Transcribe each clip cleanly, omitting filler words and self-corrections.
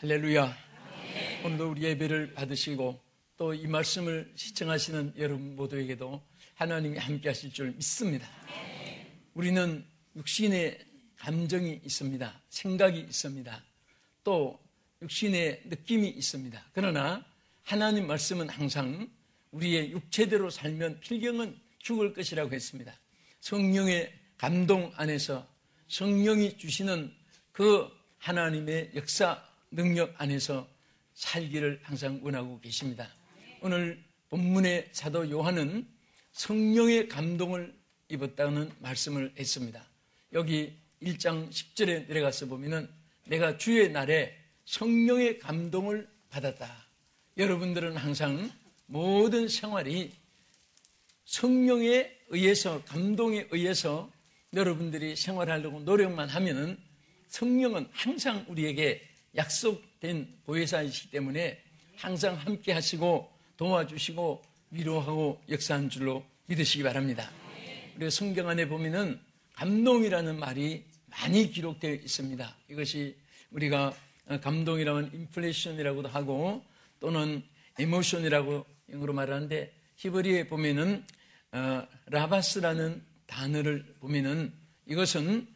할렐루야. 오늘도 우리 예배를 받으시고 또 이 말씀을 시청하시는 여러분 모두에게도 하나님이 함께 하실 줄 믿습니다. 우리는 육신의 감정이 있습니다. 생각이 있습니다. 또 육신의 느낌이 있습니다. 그러나 하나님 말씀은 항상 우리의 육체대로 살면 필경은 죽을 것이라고 했습니다. 성령의 감동 안에서 성령이 주시는 그 하나님의 역사 능력 안에서 살기를 항상 원하고 계십니다. 오늘 본문의 사도 요한은 성령의 감동을 입었다는 말씀을 했습니다. 여기 1장 10절에 내려가서 보면은 내가 주의 날에 성령의 감동을 받았다. 여러분들은 항상 모든 생활이 성령에 의해서, 감동에 의해서 여러분들이 생활하려고 노력만 하면은 성령은 항상 우리에게 약속된 보혜사이시기 때문에 항상 함께 하시고 도와주시고 위로하고 역사한 줄로 믿으시기 바랍니다. 우리가 성경 안에 보면은 감동이라는 말이 많이 기록되어 있습니다. 이것이 우리가 감동이라면 인플레이션이라고도 하고 또는 에모션이라고 영어로 말하는데 히브리에 보면은 라바스라는 단어를 보면은 이것은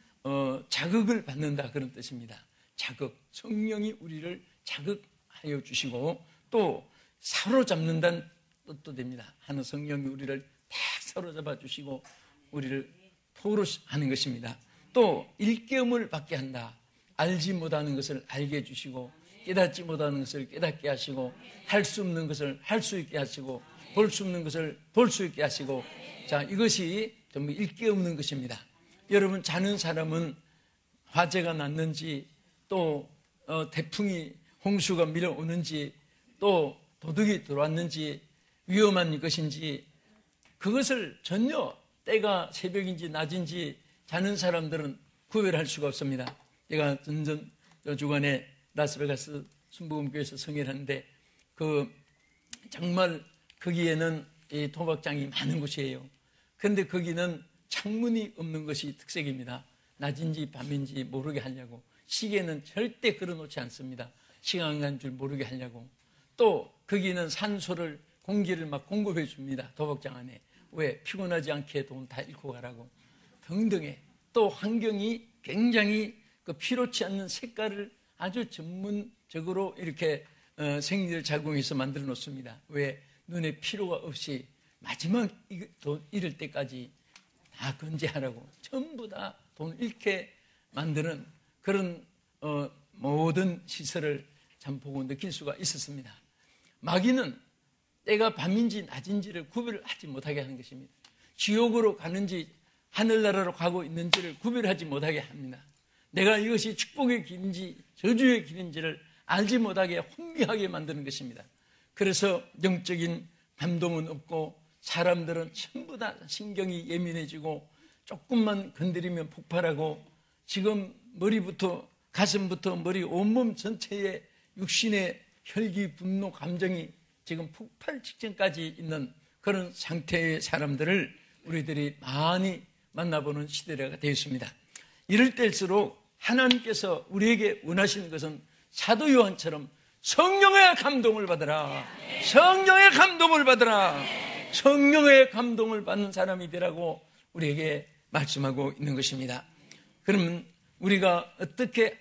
자극을 받는다 그런 뜻입니다. 자극, 성령이 우리를 자극하여 주시고 또 사로잡는다는 뜻도 됩니다. 하는 성령이 우리를 딱 사로잡아 주시고 우리를 포로하는 것입니다. 또 일깨움을 받게 한다. 알지 못하는 것을 알게 해주시고 깨닫지 못하는 것을 깨닫게 하시고 할 수 없는 것을 할 수 있게 하시고 볼 수 없는 것을 볼 수 있게 하시고 자, 이것이 전부 일깨우는 것입니다. 여러분, 자는 사람은 화재가 났는지 또 태풍이 홍수가 밀어오는지 또 도둑이 들어왔는지 위험한 것인지 그것을 전혀 때가 새벽인지 낮인지 자는 사람들은 구별할 수가 없습니다. 제가 주간에 라스베가스 순복음교회에서 성회를 하는데 정말 거기에는 이 도박장이 많은 곳이에요. 그런데 거기는 창문이 없는 것이 특색입니다. 낮인지 밤인지 모르게 하려고. 시계는 절대 걸어놓지 않습니다. 시간 간 줄 모르게 하려고. 또 거기는 산소를 공기를 막 공급해 줍니다. 도박장 안에. 왜? 피곤하지 않게 돈 다 잃고 가라고. 등등의 또 환경이 굉장히 필요치 않는 색깔을 아주 전문적으로 이렇게 생리를 작용해서 만들어 놓습니다. 왜? 눈에 필요가 없이 마지막 돈 잃을 때까지 다 건재하라고 전부 다 돈 잃게 만드는 그런 모든 시설을 참 보고 느낄 수가 있었습니다. 마귀는 때가 밤인지 낮인지를 구별하지 못하게 하는 것입니다. 지옥으로 가는지 하늘나라로 가고 있는지를 구별하지 못하게 합니다. 내가 이것이 축복의 길인지 저주의 길인지를 알지 못하게 혼미하게 만드는 것입니다. 그래서 영적인 감동은 없고 사람들은 전부 다 신경이 예민해지고 조금만 건드리면 폭발하고 지금 머리부터 가슴부터 머리 온몸 전체에 육신의 혈기, 분노, 감정이 지금 폭발 직전까지 있는 그런 상태의 사람들을 우리들이 많이 만나보는 시대가 되었습니다. 이럴 때일수록 하나님께서 우리에게 원하시는 것은 사도 요한처럼 성령의 감동을 받으라. 성령의 감동을 받으라. 성령의 감동을 받는 사람이 되라고 우리에게 말씀하고 있는 것입니다. 그러면 우리가 어떻게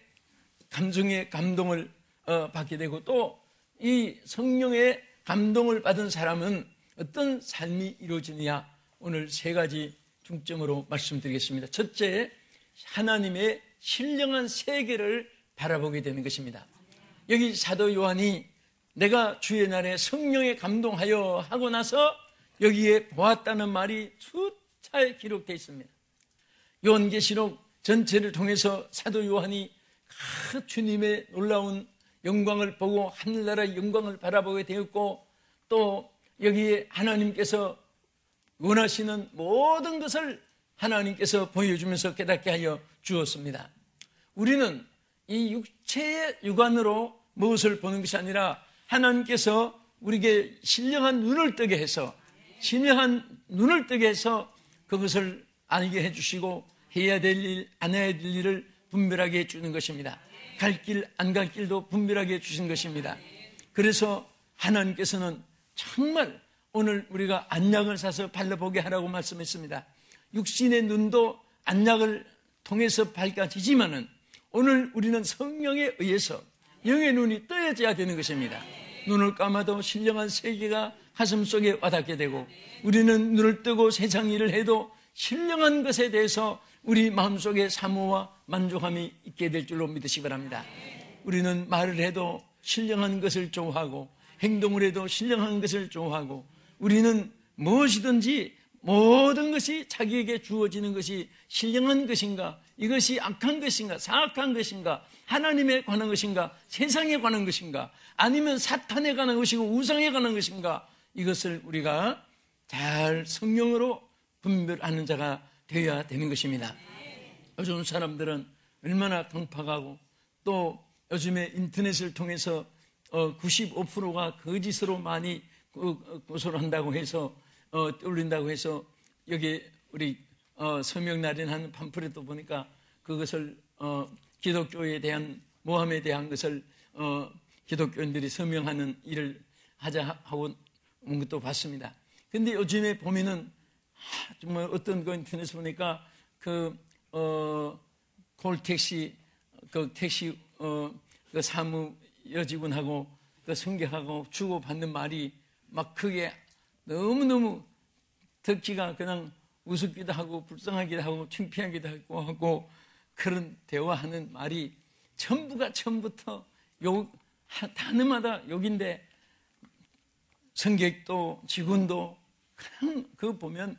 감성의 감동을 받게 되고 또 이 성령의 감동을 받은 사람은 어떤 삶이 이루어지느냐 오늘 세 가지 중점으로 말씀드리겠습니다. 첫째, 하나님의 신령한 세계를 바라보게 되는 것입니다. 여기 사도 요한이 내가 주의 날에 성령에 감동하여 하고 나서 여기에 보았다는 말이 수차례 기록되어 있습니다. 요한계시록 전체를 통해서 사도 요한이 주님의 놀라운 영광을 보고 하늘나라의 영광을 바라보게 되었고 또 여기에 하나님께서 원하시는 모든 것을 하나님께서 보여주면서 깨닫게 하여 주었습니다. 우리는 이 육체의 육안으로 무엇을 보는 것이 아니라 하나님께서 우리에게 신령한 눈을 뜨게 해서 그것을 알게 해주시고 해야 될 일, 안 해야 될 일을 분별하게 해주는 것입니다. 갈 길, 안 갈 길도 분별하게 주신 것입니다. 그래서 하나님께서는 정말 오늘 우리가 안약을 사서 발라보게 하라고 말씀했습니다. 육신의 눈도 안약을 통해서 밝아지지만은 오늘 우리는 성령에 의해서 영의 눈이 떠야져야 되는 것입니다. 눈을 감아도 신령한 세계가 가슴 속에 와닿게 되고, 우리는 눈을 뜨고 세상 일을 해도 신령한 것에 대해서 우리 마음속에 사모와 만족함이 있게 될 줄로 믿으시기 바랍니다. 우리는 말을 해도 신령한 것을 좋아하고, 행동을 해도 신령한 것을 좋아하고, 우리는 무엇이든지 모든 것이 자기에게 주어지는 것이 신령한 것인가, 이것이 악한 것인가, 사악한 것인가, 하나님에 관한 것인가, 세상에 관한 것인가, 아니면 사탄에 관한 것이고 우상에 관한 것인가, 이것을 우리가 잘 성령으로 분별하는 자가 되어야 되는 것입니다. 요즘 사람들은 얼마나 강팍하고, 또 요즘에 인터넷을 통해서 95%가 거짓으로 많이 고소를 한다고 해서 올린다고 해서, 여기 우리 서명날인하는 팜플렛도 보니까 그것을 기독교에 대한 모함에 대한 것을 기독교인들이 서명하는 일을 하자 하고 온 것도 봤습니다. 근데 요즘에 보면은 정말 어떤 거 인터넷에 보니까 콜택시 택시 그 사무 여직원하고 그 승객하고 주고받는 말이 막 크게 너무너무 듣기가 그냥 우습기도 하고 불쌍하기도 하고 창피하기도 하고 그런 대화하는 말이 전부가 처음부터 욕, 단어마다 욕인데, 승객도 직원도 그냥 그거 보면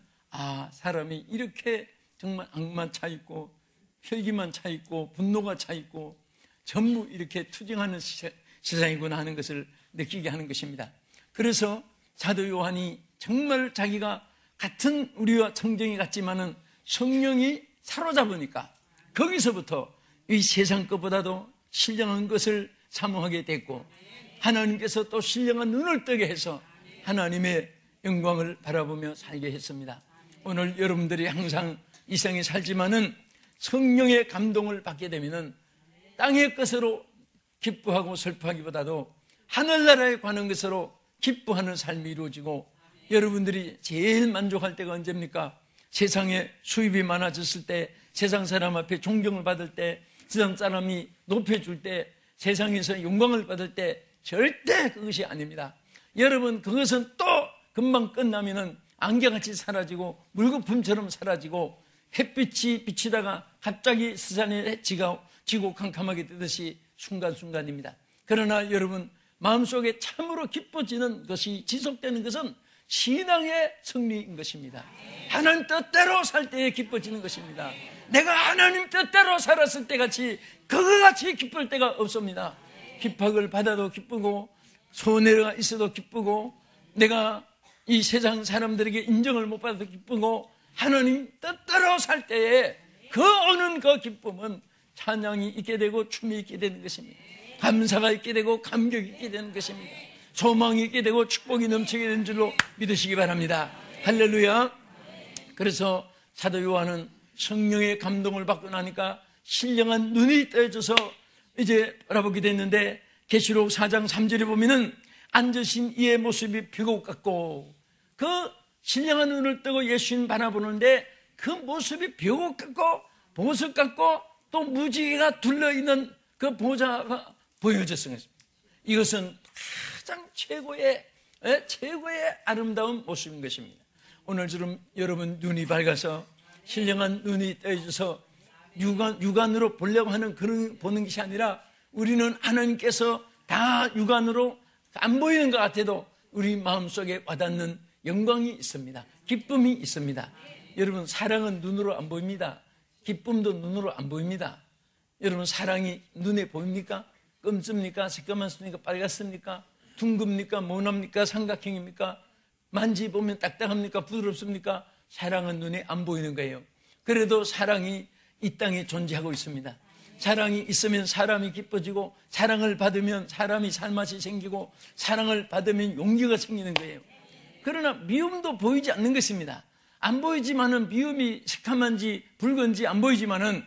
사람이 이렇게 정말 악만 차 있고 혈기만 차 있고 분노가 차 있고 전부 이렇게 투쟁하는 세상이구나 하는 것을 느끼게 하는 것입니다. 그래서 사도 요한이 정말 자기가 같은 우리와 성경이 같지만은 성령이 사로잡으니까 거기서부터 이 세상 것보다도 신령한 것을 사모하게 됐고, 하나님께서 또 신령한 눈을 뜨게 해서 하나님의 영광을 바라보며 살게 했습니다. 오늘 여러분들이 항상 이 세상에 살지만은 성령의 감동을 받게 되면은 땅의 것으로 기뻐하고 슬퍼하기보다도 하늘나라에 관한 것으로 기뻐하는 삶이 이루어지고, 여러분들이 제일 만족할 때가 언제입니까? 세상에 수입이 많아졌을 때, 세상 사람 앞에 존경을 받을 때, 세상 사람이 높여줄 때, 세상에서 영광을 받을 때, 절대 그것이 아닙니다. 여러분, 그것은 또 금방 끝나면은 안개같이 사라지고 물거품처럼 사라지고 햇빛이 비치다가 갑자기 스산에 지고 캄캄하게 뜨듯이 순간순간입니다. 그러나 여러분, 마음속에 참으로 기뻐지는 것이, 지속되는 것은 신앙의 승리인 것입니다. 하나님 뜻대로 살 때에 기뻐지는 것입니다. 내가 하나님 뜻대로 살았을 때 같이 그거 같이 기쁠 때가 없습니다. 핍박을 받아도 기쁘고 손해가 있어도 기쁘고, 내가 이 세상 사람들에게 인정을 못 받아도 기쁘고, 하나님 뜻대로 살 때에 그 오는 그 기쁨은 찬양이 있게 되고 춤이 있게 되는 것입니다. 감사가 있게 되고 감격이 있게 되는 것입니다. 소망이 있게 되고 축복이 넘치게 되는 줄로 믿으시기 바랍니다. 할렐루야. 그래서 사도 요한은 성령의 감동을 받고 나니까 신령한 눈이 떠져서 이제 바라보게 됐는데, 계시록 4장 3절에 보면은 앉으신 이의 모습이 벽옥 같고, 그 신령한 눈을 뜨고 예수님 바라보는데 그 모습이 벽옥 같고 보석 같고 또 무지개가 둘러있는 그 보좌가 보여졌습니다. 이것은 가장 최고의 아름다운 모습인 것입니다. 오늘처럼 여러분 눈이 밝아서 신령한 눈이 떠져서 육안으로 보려고 하는 그런 보는 것이 아니라, 우리는 하나님께서 다 육안으로 안 보이는 것 같아도 우리 마음속에 와닿는 영광이 있습니다. 기쁨이 있습니다. 여러분, 사랑은 눈으로 안 보입니다. 기쁨도 눈으로 안 보입니다. 여러분, 사랑이 눈에 보입니까? 검습니까? 새까맣습니까? 빨갛습니까? 둥급니까? 모납니까? 삼각형입니까? 만지보면 딱딱합니까? 부드럽습니까? 사랑은 눈에 안 보이는 거예요. 그래도 사랑이 이 땅에 존재하고 있습니다. 사랑이 있으면 사람이 기뻐지고, 사랑을 받으면 사람이 살맛이 생기고, 사랑을 받으면 용기가 생기는 거예요. 그러나 미움도 보이지 않는 것입니다. 안 보이지만은, 미움이 새카만지 붉은지 안 보이지만은,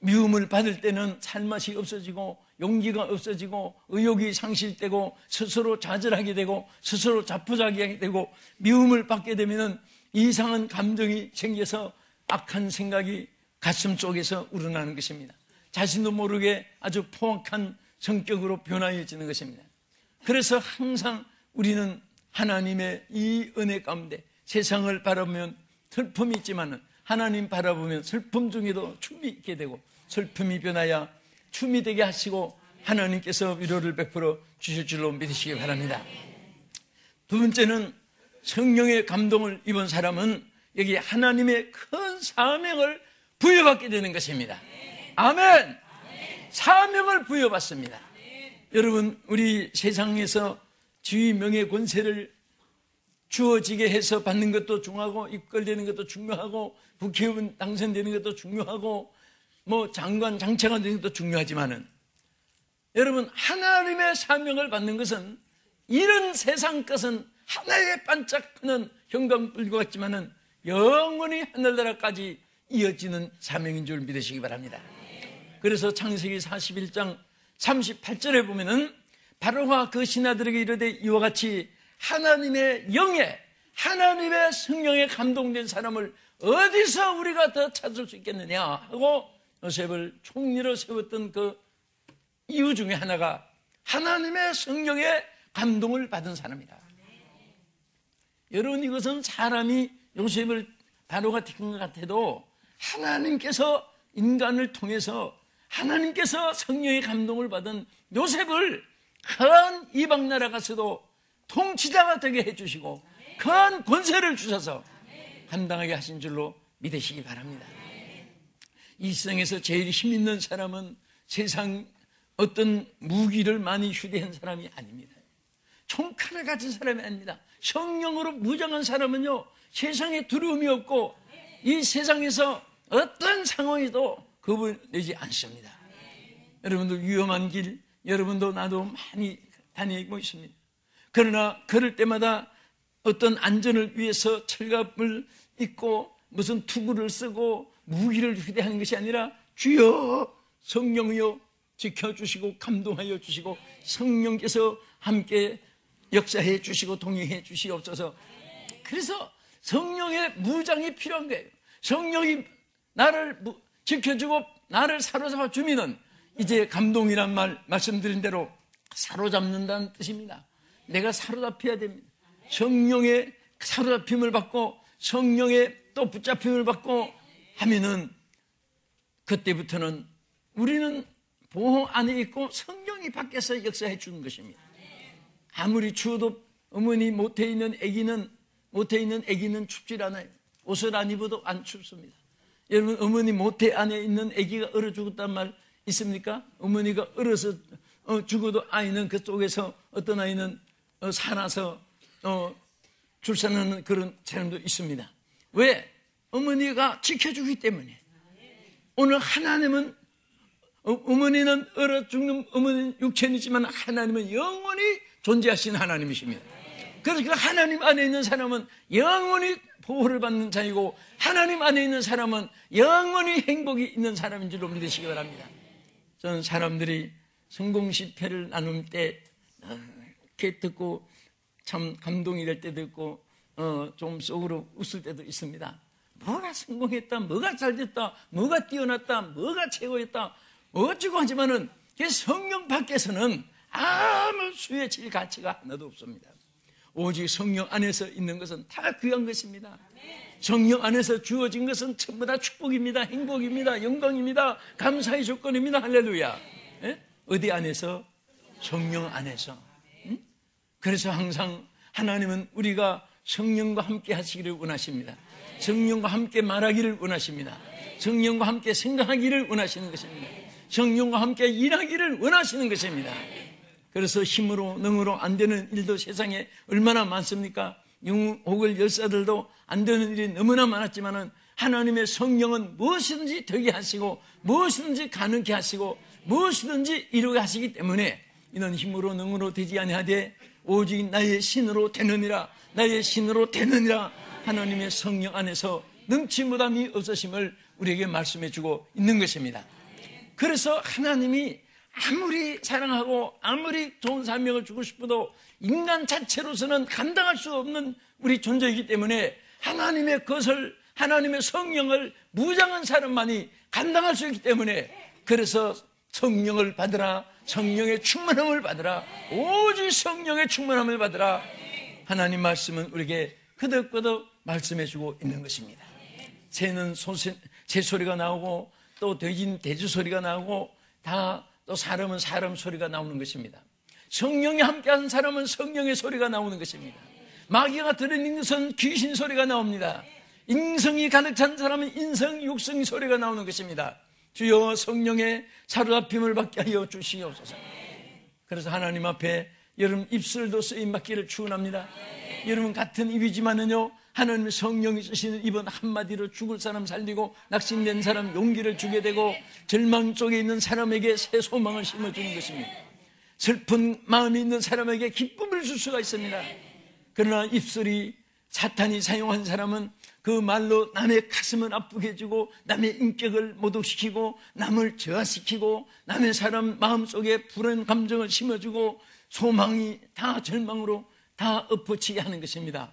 미움을 받을 때는 살맛이 없어지고 용기가 없어지고 의욕이 상실되고 스스로 좌절하게 되고 스스로 자포자기하게 되고 미움을 받게 되면 이상한 감정이 생겨서 악한 생각이 가슴 속에서 우러나는 것입니다. 자신도 모르게 아주 포악한 성격으로 변화해지는 것입니다. 그래서 항상 우리는 하나님의 이 은혜 가운데 세상을 바라보면 슬픔이 있지만 하나님 바라보면 슬픔 중에도 춤이 있게 되고 슬픔이 변하여 춤이 되게 하시고 하나님께서 위로를 베풀어 주실 줄로 믿으시기 바랍니다. 두 번째는 성령의 감동을 입은 사람은 여기 하나님의 큰 사명을 부여받게 되는 것입니다. 아멘! 사명을 부여받습니다. 여러분, 우리 세상에서 지위, 명예, 권세를 주어지게 해서 받는 것도 중요하고 입걸되는 것도 중요하고 국회의원 당선되는 것도 중요하고 뭐 장관, 장차관 되는 것도 중요하지만은 여러분, 하나님의 사명을 받는 것은 이런 세상 것은 하나의 반짝하는 형광불과 같지만은 영원히 하늘나라까지 이어지는 사명인 줄 믿으시기 바랍니다. 그래서 창세기 41장 38절에 보면은 바로가 그 신하들에게 이르되 이와 같이 하나님의 영에 하나님의 성령에 감동된 사람을 어디서 우리가 더 찾을 수 있겠느냐 하고 요셉을 총리로 세웠던 그 이유 중에 하나가 하나님의 성령에 감동을 받은 사람이다. 여러분, 이것은 사람이 요셉을 바로가 택한 것 같아도 하나님께서 인간을 통해서 하나님께서 성령의 감동을 받은 요셉을 큰 이방 나라 가서도 통치자가 되게 해주시고 큰 권세를 주셔서 감당하게 하신 줄로 믿으시기 바랍니다. 이 세상에서 제일 힘 있는 사람은 세상 어떤 무기를 많이 휴대한 사람이 아닙니다. 총칼을 가진 사람이 아닙니다. 성령으로 무장한 사람은요, 세상에 두려움이 없고 이 세상에서 어떤 상황에도 겁을 내지 않습니다. 여러분도 위험한 길, 여러분도 나도 많이 다니고 있습니다. 그러나 그럴 때마다 어떤 안전을 위해서 철갑을 입고 무슨 투구를 쓰고 무기를 휴대하는 것이 아니라 주여 성령이여 지켜주시고 감동하여 주시고 성령께서 함께 역사해 주시고 동행해 주시옵소서. 그래서 성령의 무장이 필요한 거예요. 성령이 나를 지켜주고 나를 사로잡아 주면은 이제 감동이란 말씀드린 대로 사로잡는다는 뜻입니다. 내가 사로잡혀야 됩니다. 성령의 사로잡힘을 받고 성령의 또 붙잡힘을 받고 하면은 그때부터는 우리는 보호 안에 있고 성령이 밖에서 역사해 주는 것입니다. 아무리 추워도 어머니 못해 있는 아기는 춥질 않아요. 옷을 안 입어도 안 춥습니다. 여러분, 어머니 모태 안에 있는 아기가 얼어 죽었단 말 있습니까? 어머니가 얼어서 죽어도 아이는 그쪽에서 어떤 아이는 살아서 출산하는 그런 사람도 있습니다. 왜? 어머니가 지켜주기 때문에. 오늘 하나님은 어머니는 얼어 죽는 어머니는 육체이지만 하나님은 영원히 존재하신 하나님이십니다. 그래서 그 하나님 안에 있는 사람은 영원히 보호를 받는 자이고 하나님 안에 있는 사람은 영원히 행복이 있는 사람인 줄로 믿으시기 바랍니다. 저는 사람들이 성공 실패를 나눌 때 이렇게 듣고 참 감동이 될 때도 있고 좀 속으로 웃을 때도 있습니다. 뭐가 성공했다, 뭐가 잘됐다, 뭐가 뛰어났다, 뭐가 최고였다 어쩌고 하지만은 성령 밖에서는 아무 수에 질 가치가 하나도 없습니다. 오직 성령 안에서 있는 것은 다 귀한 것입니다. 성령 안에서 주어진 것은 전부 다 축복입니다. 행복입니다. 영광입니다. 감사의 조건입니다. 할렐루야. 예? 어디 안에서? 성령 안에서. 그래서 항상 하나님은 우리가 성령과 함께 하시기를 원하십니다. 성령과 함께 말하기를 원하십니다. 성령과 함께 생각하기를 원하시는 것입니다. 성령과 함께 일하기를 원하시는 것입니다. 그래서 힘으로 능으로 안 되는 일도 세상에 얼마나 많습니까? 영옥을 열사들도 안 되는 일이 너무나 많았지만은 하나님의 성령은 무엇이든지 되게 하시고 무엇이든지 가능케 하시고 무엇이든지 이루게 하시기 때문에 이는 힘으로 능으로 되지 아니하되 오직 나의 신으로 되느니라, 나의 신으로 되느니라. 하나님의 성령 안에서 능치무담이 없으심을 우리에게 말씀해 주고 있는 것입니다. 그래서 하나님이 아무리 사랑하고 아무리 좋은 사명을 주고 싶어도 인간 자체로서는 감당할 수 없는 우리 존재이기 때문에 하나님의 것을, 하나님의 성령을 무장한 사람만이 감당할 수 있기 때문에, 그래서 성령을 받으라, 성령의 충만함을 받으라, 오직 성령의 충만함을 받으라. 하나님 말씀은 우리에게 그덕그덕 말씀해 주고 있는 것입니다. 새는 새 소리가 나오고 또 돼지는 돼지 소리가 나오고 또 사람은 사람 소리가 나오는 것입니다. 성령이 함께하는 사람은 성령의 소리가 나오는 것입니다. 마귀가 들어있는 것은 귀신 소리가 나옵니다. 인성이 가득 찬 사람은 인성, 육성 소리가 나오는 것입니다. 주여 성령의 사로잡힘을 받게 하여 주시옵소서. 그래서 하나님 앞에 여러분 입술도 쓰임받기를 축원합니다. 여러분 같은 입이지만은요, 하나님의 성령이 쓰시는 입은 한마디로 죽을 사람 살리고 낙심된 사람 용기를 주게 되고 절망 속에 있는 사람에게 새 소망을 심어주는 것입니다. 슬픈 마음이 있는 사람에게 기쁨을 줄 수가 있습니다. 그러나 입술이 사탄이 사용한 사람은 그 말로 남의 가슴을 아프게 해주고 남의 인격을 모독시키고 남을 저하시키고 남의 사람 마음속에 불안 감정을 심어주고 소망이 다 절망으로 다 엎어치게 하는 것입니다.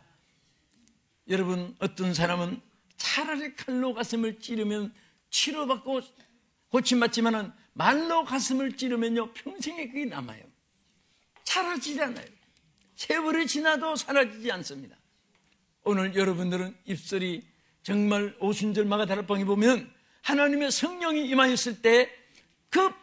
여러분, 어떤 사람은 차라리 칼로 가슴을 찌르면 치료받고 고침받지만은 말로 가슴을 찌르면요 평생에 그게 남아요. 사라지지 않아요. 세월이 지나도 사라지지 않습니다. 오늘 여러분들은 입술이 정말 오순절마가 다락방에 보면 하나님의 성령이 임하였을 때 그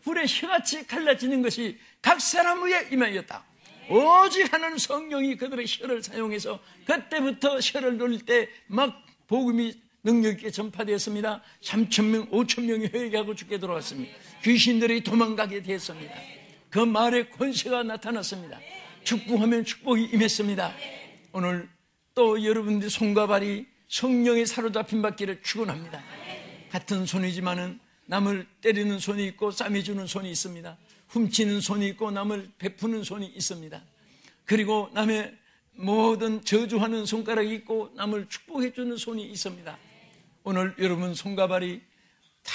불의 혀같이 갈라지는 것이 각 사람 위에 임하였다. 오직 하나님 성령이 그들의 혀를 사용해서 그때부터 혀를 돌릴 때 막 복음이 능력 있게 전파되었습니다. 3,000명, 5,000명이 회개하고 죽게 돌아왔습니다. 귀신들이 도망가게 되었습니다. 그 말에 권세가 나타났습니다. 축복하면 축복이 임했습니다. 오늘 또 여러분들 손과 발이 성령의 사로잡힘 받기를 축원합니다. 같은 손이지만은 남을 때리는 손이 있고 싸매주는 손이 있습니다. 훔치는 손이 있고 남을 베푸는 손이 있습니다. 그리고 남의 모든 저주하는 손가락이 있고 남을 축복해주는 손이 있습니다. 오늘 여러분 손과 발이 다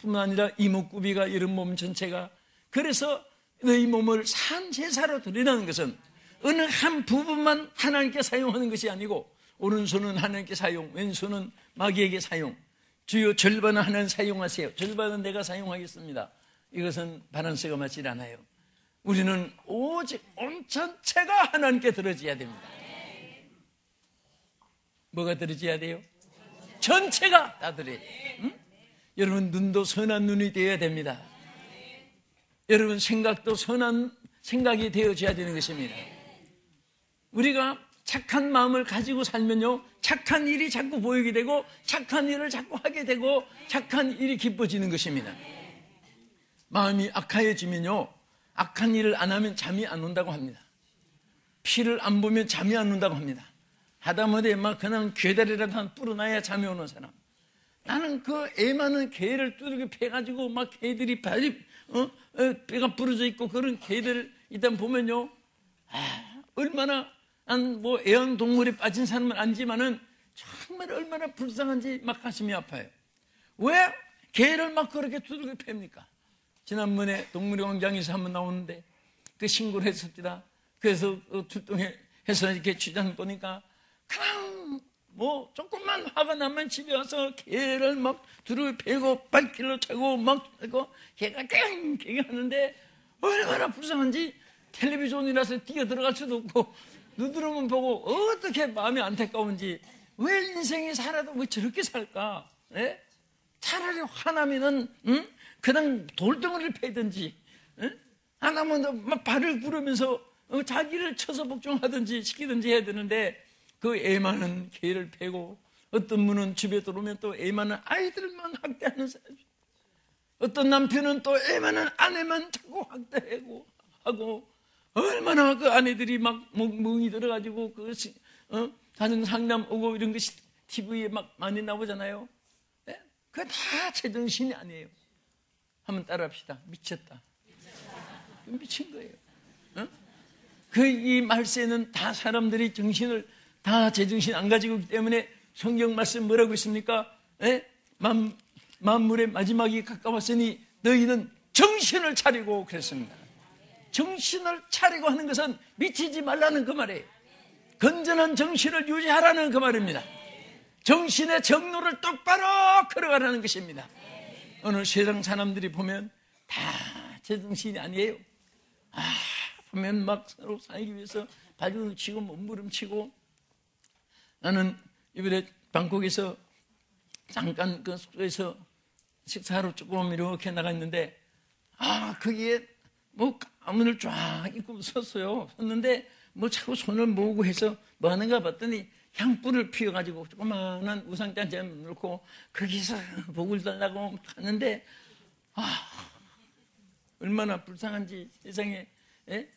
뿐만 아니라 이목구비가 이런 몸 전체가, 그래서 너희 몸을 산제사로 드리라는 것은 어느 한 부분만 하나님께 사용하는 것이 아니고 오른손은 하나님께 사용, 왼손은 마귀에게 사용. 주요 절반은 하나님 사용하세요. 절반은 내가 사용하겠습니다. 이것은 바란스가 맞지 않아요. 우리는 오직 온 전체가 하나님께 드려져야 됩니다. 뭐가 드려져야 돼요? 전체가 다 드려야 돼요. 응? 여러분 눈도 선한 눈이 되어야 됩니다. 여러분 생각도 선한 생각이 되어져야 되는 것입니다. 우리가 착한 마음을 가지고 살면요 착한 일이 자꾸 보이게 되고 착한 일을 자꾸 하게 되고 착한 일이 기뻐지는 것입니다. 마음이 악하여지면요 악한 일을 안 하면 잠이 안 온다고 합니다. 피를 안 보면 잠이 안 온다고 합니다. 하다못해 막 그냥 괴다리라도 한 뿌려놔야 잠이 오는 사람. 나는 그 애 많은 개를 두들겨 패가지고 막 개들이 뼈가 부러져 있고 그런 개들 일단 보면요 얼마나 뭐 애완동물에 빠진 사람은 아니지만은 정말 얼마나 불쌍한지 막 가슴이 아파요. 왜 개를 막 그렇게 두들겨 팹니까? 지난번에 동물원장에서 한번 나오는데 그 신고를 했습니다. 그래서 출동해서 이렇게 취장 보니까 그냥 뭐 조금만 화가 나면 집에 와서 개를 막 두들겨 패고 발길로 차고 막 하고 개가 깽 하는데 얼마나 불쌍한지 텔레비전이라서 뛰어 들어갈 수도 없고 눈으로만 보고 어떻게 마음이 안타까운지, 왜 인생이 살아도 왜 저렇게 살까? 예? 차라리 화나면은 그냥 돌덩어리를 패든지 하나면 막 발을 구르면서 자기를 쳐서 복종하든지 시키든지 해야 되는데 그 애 많은 개를 패고 어떤 분은 집에 들어오면 또 애 많은 아이들만 학대하는 사람, 어떤 남편은 또 애 많은 아내만 자꾸 학대하고 하고 얼마나 그 아내들이 막 멍이 들어가지고 가정 상담 오고 이런 것이 TV에 막 많이 나오잖아요. 네? 그거 다 제정신이 아니에요. 한번 따라합시다. 미쳤다. 미친 거예요. 이 말세는 다 사람들이 정신을 다 제정신 안 가지고 있기 때문에 성경 말씀 뭐라고 있습니까? 네? 만물의 마지막이 가까웠으니 너희는 정신을 차리고 그랬습니다. 정신을 차리고 하는 것은 미치지 말라는 그 말이에요. 건전한 정신을 유지하라는 그 말입니다. 정신의 정로를 똑바로 걸어가라는 것입니다. 오늘 세상 사람들이 보면 다 제정신이 아니에요. 보면 막 서로 살기 위해서 발버둥 치고 몸부림치고. 나는 이번에 방콕에서 잠깐 그 숙소에서 식사하러 조금 이렇게 나갔는데 거기에 뭐 가문을 쫙 입고 섰어요. 섰는데 뭐 자꾸 손을 모으고 해서 뭐 하는가 봤더니 향불을 피워가지고 조그마한 우상잔치에 놓고 거기서 복을 달라고 하는데 얼마나 불쌍한지 세상에. 예?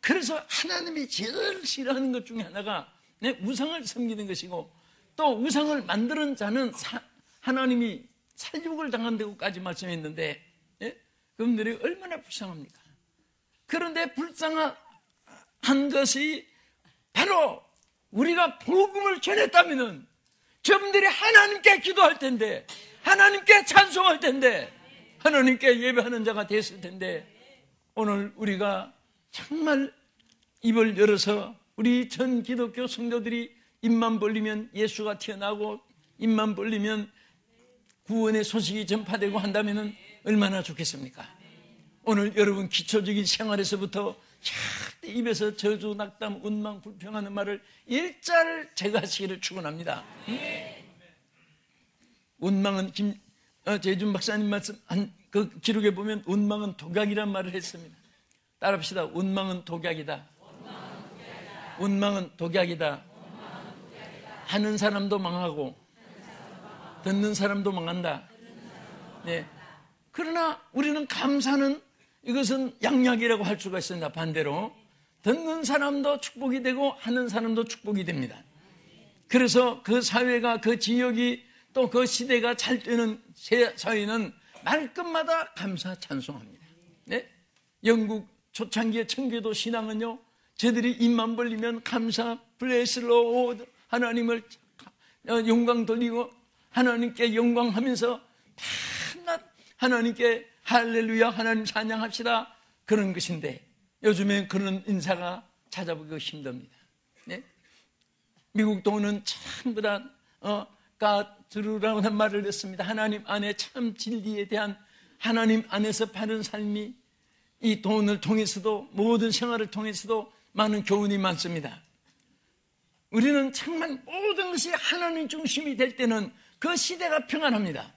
그래서 하나님이 제일 싫어하는 것 중에 하나가 우상을 섬기는 것이고, 또 우상을 만드는 자는 하나님이 살육을 당한다고까지 말씀했는데, 예? 그분들이 얼마나 불쌍합니까? 그런데 불쌍한 것이 바로 우리가 복음을 전했다면은 저분들이 하나님께 기도할 텐데, 하나님께 찬송할 텐데, 하나님께 예배하는 자가 됐을 텐데, 오늘 우리가 정말 입을 열어서 우리 전 기독교 성도들이 입만 벌리면 예수가 튀어나오고 입만 벌리면 구원의 소식이 전파되고 한다면 얼마나 좋겠습니까? 오늘 여러분 기초적인 생활에서부터 절대 입에서 저주, 낙담, 운망, 불평하는 말을 일자를 제거하시기를 축원합니다. 운망은 재준 박사님 말씀한 그 기록에 보면 운망은 독약이란 말을 했습니다. 따라합시다. 운망은 독약이다. 운망은 독약이다. 하는 사람도 망하고 듣는 사람도 망한다. 네. 그러나 우리는 감사는 이것은 양약이라고 할 수가 있습니다. 반대로 듣는 사람도 축복이 되고 하는 사람도 축복이 됩니다. 그래서 그 사회가, 그 지역이, 또 그 시대가 잘 되는 사회는 말끝마다 감사 찬송합니다. 네? 영국 초창기의 청교도 신앙은요, 저들이 입만 벌리면 감사, 블레스 로드, 하나님을 영광 돌리고 하나님께 영광하면서 밤낮 하나님께 할렐루야, 하나님 찬양합시다, 그런 것인데 요즘에 그런 인사가 찾아보기가 힘듭니다. 네? 미국 돈은 전부 다 가드루라는 말을 했습니다. 하나님 안에 참 진리에 대한, 하나님 안에서 바른 삶이 이 돈을 통해서도, 모든 생활을 통해서도 많은 교훈이 많습니다. 우리는 정말 모든 것이 하나님 중심이 될 때는 그 시대가 평안합니다.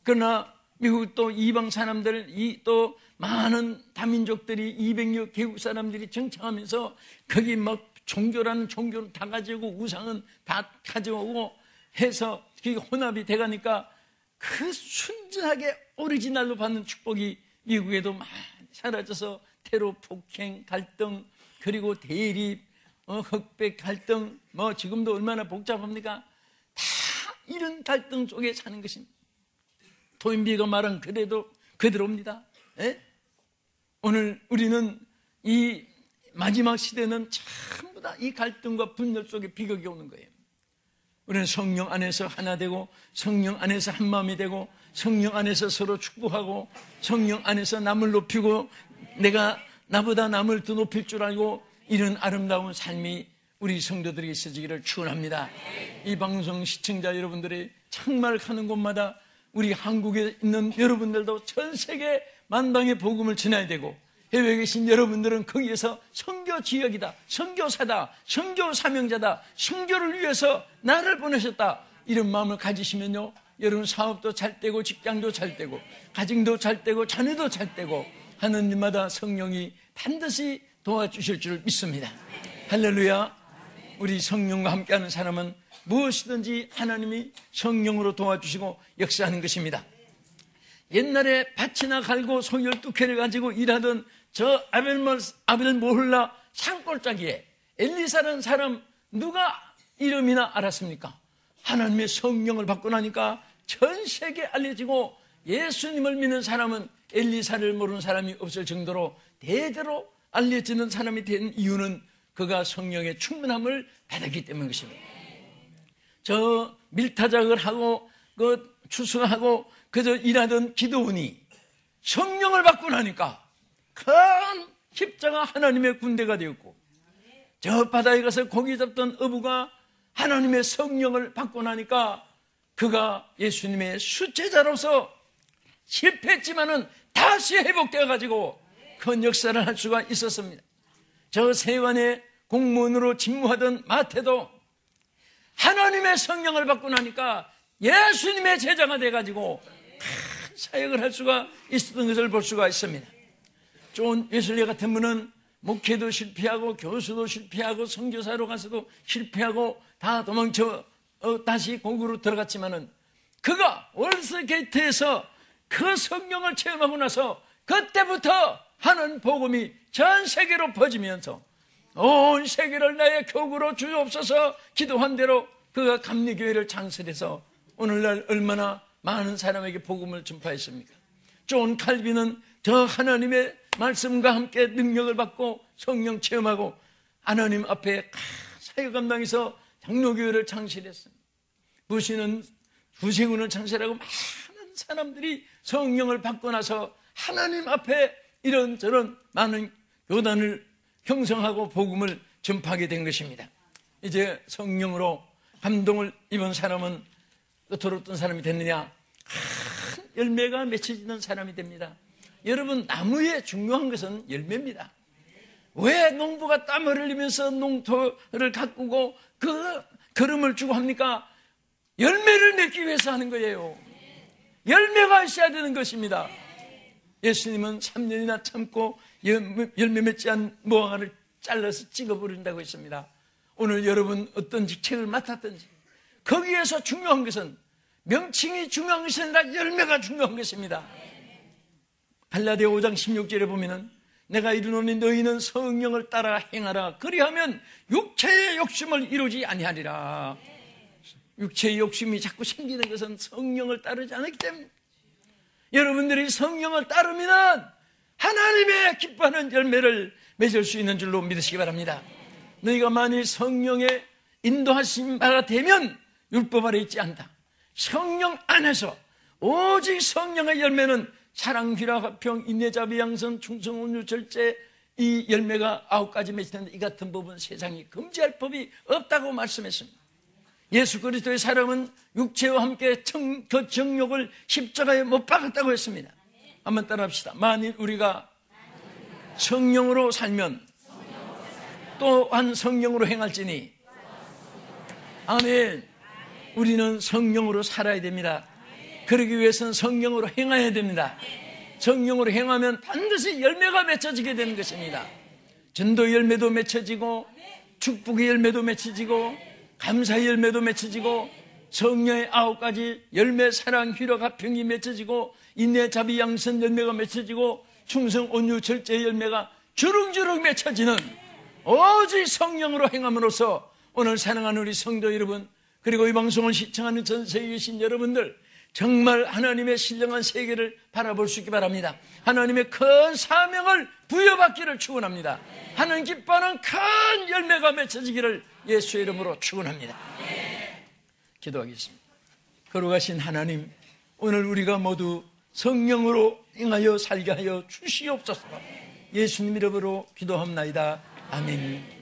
그러나 미국 또 이방 사람들, 또 많은 다민족들이 200여 개국 사람들이 정착하면서 거기 막 종교라는 종교는 다 가지고 우상은 다 가져오고 해서 그게 혼합이 돼가니까 그 순전하게 오리지널로 받는 축복이 미국에도 많이 사라져서 테러, 폭행, 갈등, 그리고 대립, 흑백 갈등, 뭐 지금도 얼마나 복잡합니까? 다 이런 갈등 속에 사는 것입니다. 토인비가 말한 그대로입니다. 예? 오늘 우리는 이 마지막 시대는 전부 다 이 갈등과 분열 속에 비극이 오는 거예요. 우리는 성령 안에서 하나 되고, 성령 안에서 한 마음이 되고, 성령 안에서 서로 축복하고, 성령 안에서 남을 높이고, 내가 나보다 남을 더 높일 줄 알고, 이런 아름다운 삶이 우리 성도들에게 있어지기를 축원합니다. 이 방송 시청자 여러분들이 정말 가는 곳마다 우리 한국에 있는 여러분들도 전 세계 만방의 복음을 전해야 되고, 해외에 계신 여러분들은 거기에서 선교 지역이다, 선교사다, 선교 사명자다, 선교를 위해서 나를 보내셨다, 이런 마음을 가지시면요, 여러분 사업도 잘 되고, 직장도 잘 되고, 가정도 잘 되고, 자녀도 잘 되고 하는 일마다 성령이 반드시 도와주실 줄 믿습니다. 할렐루야. 우리 성령과 함께하는 사람은 무엇이든지 하나님이 성령으로 도와주시고 역사하는 것입니다. 옛날에 밭이나 갈고 소 12개를 가지고 일하던 저 아벨몰라 산골짜기에 엘리사라는 사람, 누가 이름이나 알았습니까? 하나님의 성령을 받고 나니까 전 세계에 알려지고, 예수님을 믿는 사람은 엘리사를 모르는 사람이 없을 정도로 대대로 알려지는 사람이 된 이유는 그가 성령의 충만함을 받았기 때문인 것입니다. 저 밀타작을 하고 그 추수하고 그저 일하던 기도원이 성령을 받고 나니까 큰 십자가 하나님의 군대가 되었고, 저 바다에 가서 고기 잡던 어부가 하나님의 성령을 받고 나니까 그가 예수님의 수제자로서 실패했지만은 다시 회복되어 가지고 큰 역사를 할 수가 있었습니다. 저 세관의 공무원으로 직무하던 마태도 하나님의 성령을 받고 나니까 예수님의 제자가 돼 가지고 큰 사역을 할 수가 있었던 것을 볼 수가 있습니다. 존 웨슬리 같은 분은 목회도 실패하고 교수도 실패하고 선교사로 가서도 실패하고 다 도망쳐 다시 공구로 들어갔지만은 그가 월스게이트에서 그 성령을 체험하고 나서 그때부터 하는 복음이 전 세계로 퍼지면서 온 세계를 나의 교구로 주옵소서 기도한 대로 그가 감리교회를 창설해서 오늘날 얼마나 많은 사람에게 복음을 전파했습니까? 존 칼빈은 저 하나님의 말씀과 함께 능력을 받고 성령 체험하고 하나님 앞에 사역 감당해서 장로교회를 창설했습니다. 부시는 부생훈을 창설하고 많은 사람들이 성령을 받고 나서 하나님 앞에 이런저런 많은 교단을 형성하고 복음을 전파하게 된 것입니다. 이제 성령으로 감동을 입은 사람은 끝으로 어떤 사람이 됐느냐? 큰 열매가 맺혀지는 사람이 됩니다. 여러분, 나무의 중요한 것은 열매입니다. 왜 농부가 땀을 흘리면서 농토를 가꾸고 그 거름을 주고 합니까? 열매를 맺기 위해서 하는 거예요. 열매가 있어야 되는 것입니다. 예수님은 3년이나 참고 열매 맺지 않은 무화과를 잘라서 찍어버린다고 했습니다. 오늘 여러분 어떤 직책을 맡았든지 거기에서 중요한 것은 명칭이 중요한 것이 아니라 열매가 중요한 것입니다. 갈라디아 5장 16절에 보면은 내가 이르노니 너희는 성령을 따라 행하라. 그리하면 육체의 욕심을 이루지 아니하리라. 육체의 욕심이 자꾸 생기는 것은 성령을 따르지 않았기 때문에, 여러분들이 성령을 따르면 하나님의 기뻐하는 열매를 맺을 수 있는 줄로 믿으시기 바랍니다. 너희가 만일 성령의 인도하신 바가 되면 율법 아래 있지 않다. 성령 안에서 오직 성령의 열매는 사랑, 희락, 화평, 인내, 자비, 양선, 충성, 온유, 절제, 이 열매가 9가지 맺히는데 이 같은 법은 세상이 금지할 법이 없다고 말씀했습니다. 예수 그리스도의 사람은 육체와 함께 그 정욕을 십자가에 못 박았다고 했습니다. 한번 따라합시다. 만일 우리가 성령으로 살면 또한 성령으로 행할지니. 아멘. 우리는 성령으로 살아야 됩니다. 그러기 위해서는 성령으로 행해야 됩니다. 성령으로 행하면 반드시 열매가 맺혀지게 되는 것입니다. 전도 열매도 맺혀지고 축복의 열매도 맺혀지고 감사의 열매도 맺혀지고 성령의 9가지 열매, 사랑, 희락, 화평이 맺혀지고 인내, 자비, 양선 열매가 맺혀지고 충성, 온유, 절제의 열매가 주릉주릉 맺혀지는 오직 성령으로 행함으로써 오늘 사랑하는 우리 성도 여러분, 그리고 이 방송을 시청하는 전 세계에 계신 여러분들, 정말 하나님의 신령한 세계를 바라볼 수 있기 바랍니다. 하나님의 큰 사명을 부여받기를 축원합니다. 하나님 기뻐하는 큰 열매가 맺혀지기를 예수의 이름으로 축원합니다. 기도하겠습니다. 거룩하신 하나님, 오늘 우리가 모두 성령으로 행하여 살게 하여 주시옵소서. 예수님 이름으로 기도합나이다. 아멘.